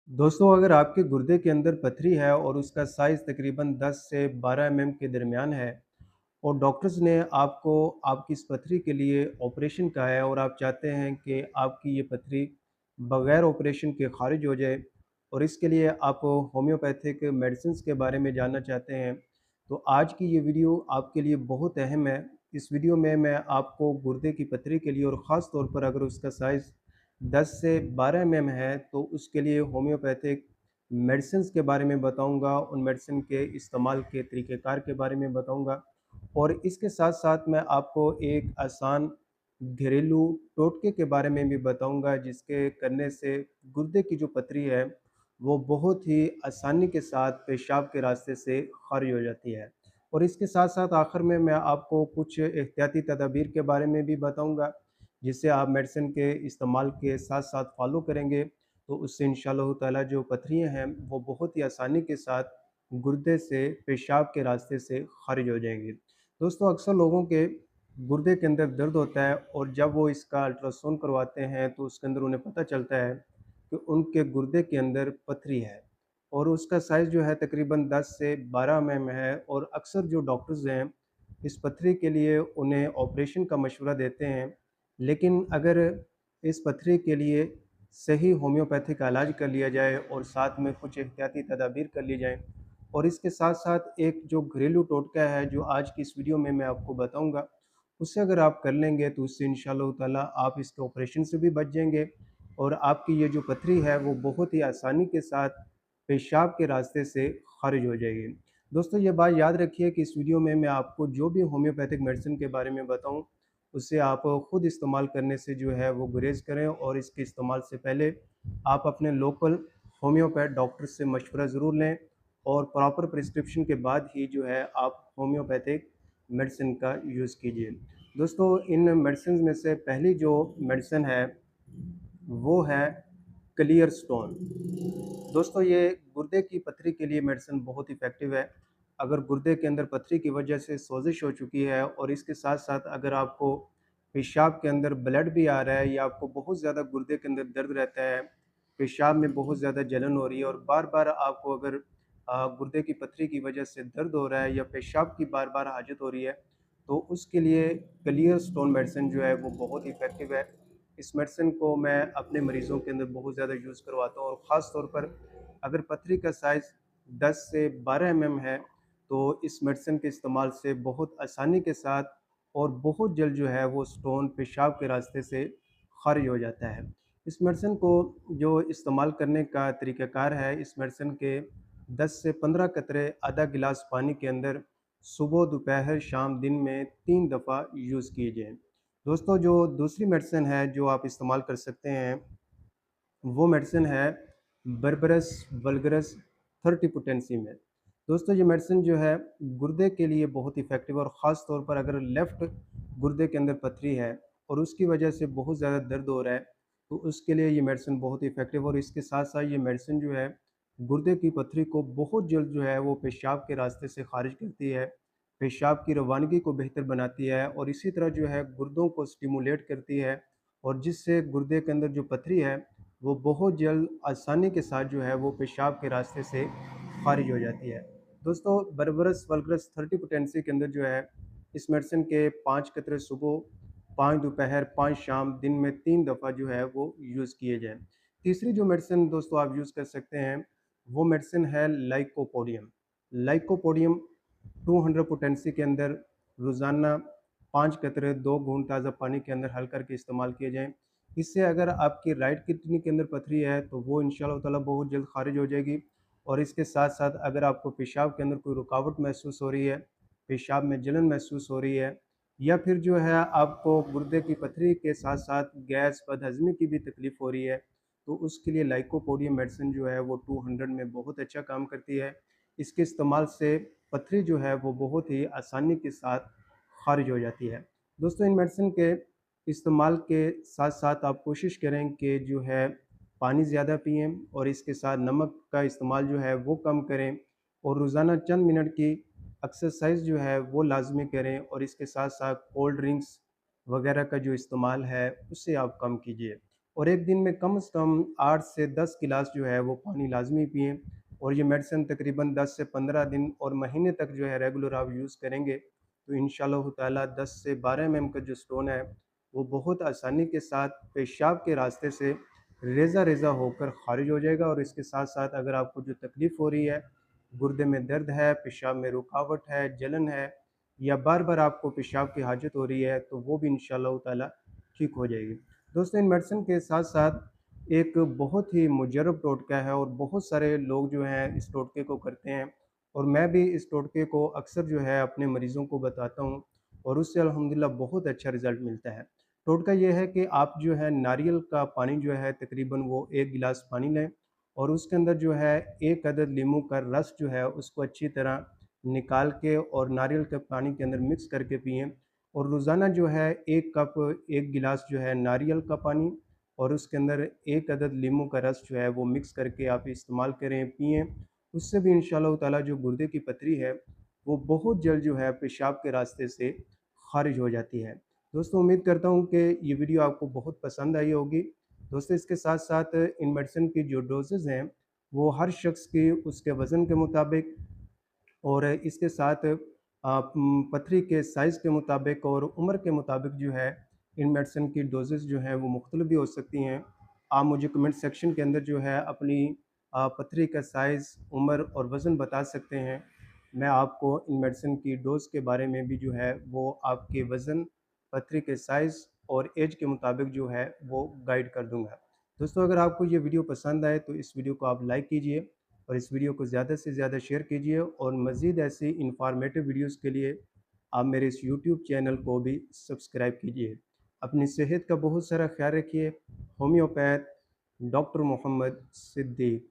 दोस्तों, अगर आपके गुर्दे के अंदर पथरी है और उसका साइज़ तकरीबन 10 से 12 के दरमियान है और डॉक्टर्स ने आपको आपकी इस पथरी के लिए ऑपरेशन कहा है और आप चाहते हैं कि आपकी ये पथरी बग़ैर ऑपरेशन के ख़ारिज हो जाए और इसके लिए आप होम्योपैथिक मेडिसिन्स के बारे में जानना चाहते हैं, तो आज की ये वीडियो आपके लिए बहुत अहम है। इस वीडियो में मैं आपको गुर्दे की पथरी के लिए और ख़ास तौर पर अगर उसका साइज़ 10 से 12 है, तो उसके लिए होम्योपैथिक मेडिसिन्स के बारे में बताऊँगा, उन मेडिसिन के इस्तेमाल के तरीक़ेकार के बारे में बताऊँगा और इसके साथ-साथ मैं आपको एक आसान घरेलू टोटके के बारे में भी बताऊँगा, जिसके करने से गुर्दे की जो पथरी है, वो बहुत ही आसानी के साथ पेशाब के रास्ते से ख़ारिज हो जाती है। और इसके साथ-साथ आखिर में मैं आपको कुछ एहतियाती तदाबीर के बारे में भी बताऊँगा, जिसे आप मेडिसिन के इस्तेमाल के साथ-साथ फ़ॉलो करेंगे, तो उससे इंशाअल्लाह ताला जो पथरियाँ हैं, वो बहुत ही आसानी के साथ गुर्दे से पेशाब के रास्ते से ख़ारिज हो जाएँगी। दोस्तों, अक्सर लोगों के गुर्दे के अंदर दर्द होता है और जब वो इसका अल्ट्रासाउंड करवाते हैं, तो उसके अंदर उन्हें पता चलता है कि उनके गुर्दे के अंदर पथरी है और उसका साइज़ जो है तकरीबन 10 से 12 है और अक्सर जो डॉक्टर्स हैं, इस पथरी के लिए उन्हें ऑपरेशन का मशवरा देते हैं। लेकिन अगर इस पथरी के लिए सही होम्योपैथिक इलाज कर लिया जाए और साथ में कुछ एहतियाती तदाबीर कर ली जाएँ और इसके साथ-साथ एक जो घरेलू टोटका है, जो आज की इस वीडियो में मैं आपको बताऊँगा, उससे अगर आप कर लेंगे, तो उससे इंशाअल्लाह ताला आप इसके ऑपरेशन से भी बच जाएँगे और आपकी ये जो पथरी है, वो बहुत ही आसानी के साथ पेशाब के रास्ते से ख़ारिज हो जाएगी। दोस्तों, ये बात याद रखिए कि इस वीडियो में मैं आपको जो भी होम्योपैथिक मेडिसिन के बारे में बताऊँ, उसे आप खुद इस्तेमाल करने से जो है वो गुरेज़ करें और इसके इस्तेमाल से पहले आप अपने लोकल होम्योपैथ डॉक्टर से मशवरा ज़रूर लें और प्रॉपर प्रिस्क्रिप्शन के बाद ही जो है आप होम्योपैथिक मेडिसिन का यूज़ कीजिए। दोस्तों, इन मेडिसिन्स में से पहली जो मेडिसिन है, वो है क्लियर स्टोन। दोस्तों, ये गुर्दे की पथरी के लिए मेडिसिन बहुत इफ़ेक्टिव है। अगर गुर्दे के अंदर पथरी की वजह से सोज़िश हो चुकी है और इसके साथ-साथ अगर आपको पेशाब के अंदर ब्लड भी आ रहा है या आपको बहुत ज़्यादा गुर्दे के अंदर दर्द रहता है, पेशाब में बहुत ज़्यादा जलन हो रही है और बार-बार आपको अगर गुर्दे की पथरी की वजह से दर्द हो रहा है या पेशाब की बार-बार हाजत हो रही है, तो उसके लिए क्लियर स्टोन मेडिसिन जो है वो बहुत इफ़ेक्टिव है। इस मेडिसिन को मैं अपने मरीज़ों के अंदर बहुत ज़्यादा यूज़ करवाता हूँ और ख़ास तौर पर अगर पथरी का साइज़ 10 से 12 है, तो इस मेडिसिन के इस्तेमाल से बहुत आसानी के साथ और बहुत जल्द जो है वो स्टोन पेशाब के रास्ते से ख़ारिज हो जाता है। इस मेडिसिन को जो इस्तेमाल करने का तरीक़ाकार है, इस मेडिसिन के 10 से 15 कतरे आधा गिलास पानी के अंदर सुबह, दोपहर, शाम, दिन में 3 दफ़ा यूज़ कीजिए। दोस्तों, जो दूसरी मेडिसिन है जो आप इस्तेमाल कर सकते हैं, वो मेडिसिन है बर्बरस वल्गरस 30 पोटेंसी में। दोस्तों, ये मेडिसिन जो है गुर्दे के लिए बहुत इफ़ेक्टिव है और ख़ास तौर पर अगर लेफ़्ट गुर्दे के अंदर पथरी है और उसकी वजह से बहुत ज़्यादा दर्द हो रहा है, तो उसके लिए ये मेडिसिन बहुत इफ़ेक्टिव है और इसके साथ-साथ ये मेडिसिन जो है गुर्दे की पथरी को बहुत जल्द जो है वो पेशाब के रास्ते से ख़ारिज करती है, पेशाब की रवानगी को बेहतर बनाती है और इसी तरह जो है गुर्दों को स्टिमुलेट करती है और जिससे गुर्दे के अंदर जो पथरी है, वो बहुत जल्द आसानी के साथ जो है वो पेशाब के रास्ते से ख़ारिज हो जाती है। दोस्तों, बर्बरस वल्गरस 30 पोटेंसी के अंदर जो है इस मेडिसिन के 5 कतरे सुबह, 5 दोपहर, 5 शाम, दिन में 3 दफ़ा जो है वो यूज़ किए जाएँ। तीसरी जो मेडिसिन दोस्तों आप यूज़ कर सकते हैं, वो मेडिसिन है लाइकोपोडियम। लाइकोपोडियम 200 पोटेंसी के अंदर रोज़ाना 5 कतरे 2 घूंट ताज़ा पानी के अंदर हल करके इस्तेमाल किए जाएँ। इससे अगर आपकी राइट किडनी के अंदर पथरी है, तो वो इंशाअल्लाह ताला बहुत जल्द ख़ारिज हो जाएगी और इसके साथ-साथ अगर आपको पेशाब के अंदर कोई रुकावट महसूस हो रही है, पेशाब में जलन महसूस हो रही है या फिर जो है आपको गुर्दे की पथरी के साथ-साथ गैस, बदहज़मी की भी तकलीफ़ हो रही है, तो उसके लिए लाइकोपोडियम मेडिसिन जो है वो 200 में बहुत अच्छा काम करती है। इसके इस्तेमाल से पथरी जो है वो बहुत ही आसानी के साथ ख़ारिज हो जाती है। दोस्तों, इन मेडिसिन के इस्तेमाल के साथ-साथ आप कोशिश करें कि जो है पानी ज़्यादा पिएँ और इसके साथ नमक का इस्तेमाल जो है वो कम करें और रोज़ाना चंद मिनट की एक्सरसाइज़ जो है वो लाज़मी करें और इसके साथ-साथ कोल्ड ड्रिंक्स वग़ैरह का जो इस्तेमाल है, उसे आप कम कीजिए। और एक दिन में कम से कम 8 से 10 गिलास जो है वो पानी लाज़मी पिएँ और ये मेडिसिन तकरीबन 10 से 15 दिन और महीने तक जो है रेगुलर आप यूज़ करेंगे, तो इंशाअल्लाह ताला 10 से 12 एमएम का जो स्टोन है, वो बहुत आसानी के साथ पेशाब के रास्ते से रेज़ा-रेज़ा होकर ख़ारिज हो जाएगा और इसके साथ-साथ अगर आपको जो तकलीफ़ हो रही है, गुर्दे में दर्द है, पेशाब में रुकावट है, जलन है या बार-बार आपको पेशाब की हाजत हो रही है, तो वो भी इंशाअल्लाह ताला ठीक हो जाएगी। दोस्तों, इन मेडिसिन के साथ-साथ एक बहुत ही मुजर्रब टोटका है और बहुत सारे लोग जो हैं इस टोटके को करते हैं और मैं भी इस टोटके को अक्सर जो है अपने मरीज़ों को बताता हूँ और उससे अल्हम्दुलिल्लाह बहुत अच्छा रिज़ल्ट मिलता है। टोटका ये है कि आप जो है नारियल का पानी जो है तकरीबन वो 1 गिलास पानी लें और उसके अंदर जो है 1 अदद लीमू का रस जो है उसको अच्छी तरह निकाल के और नारियल के पानी के अंदर मिक्स करके पिएँ और रोज़ाना जो है 1 कप 1 गिलास जो है नारियल का पानी और उसके अंदर 1 अदद लीमू का रस जो है वो मिक्स करके आप इस्तेमाल करें, पिएँ। उससे भी इंशाअल्लाह ताला जो गुर्दे की पथरी है, वो बहुत जल्द जो है पेशाब के रास्ते से ख़ारिज हो जाती है। दोस्तों, उम्मीद करता हूँ कि ये वीडियो आपको बहुत पसंद आई होगी। दोस्तों, इसके साथ-साथ इन मेडिसिन की जो डोज़ेज़ हैं, वो हर शख्स की उसके वज़न के मुताबिक और इसके साथ पथरी के साइज़ के मुताबिक और उम्र के मुताबिक जो है, इन मेडिसिन की डोज़ेज़ जो हैं वो मुख्तलिफ भी हो सकती हैं। आप मुझे कमेंट सेक्शन के अंदर जो है अपनी पथरी का साइज़, उम्र और वज़न बता सकते हैं। मैं आपको इन मेडिसिन की डोज़ के बारे में भी जो है वो आपके वज़न, पथरी के साइज़ और ऐज के मुताबिक जो है वो गाइड कर दूँगा। दोस्तों, अगर आपको ये वीडियो पसंद आए तो इस वीडियो को आप लाइक कीजिए और इस वीडियो को ज़्यादा से ज़्यादा शेयर कीजिए और मज़ीद ऐसी इन्फॉर्मेटिव वीडियोज़ के लिए आप मेरे इस यूट्यूब चैनल को भी सब्सक्राइब कीजिए। अपनी सेहत का बहुत सारा ख्याल रखिए। Homeopath doctor Mohammad Siddique.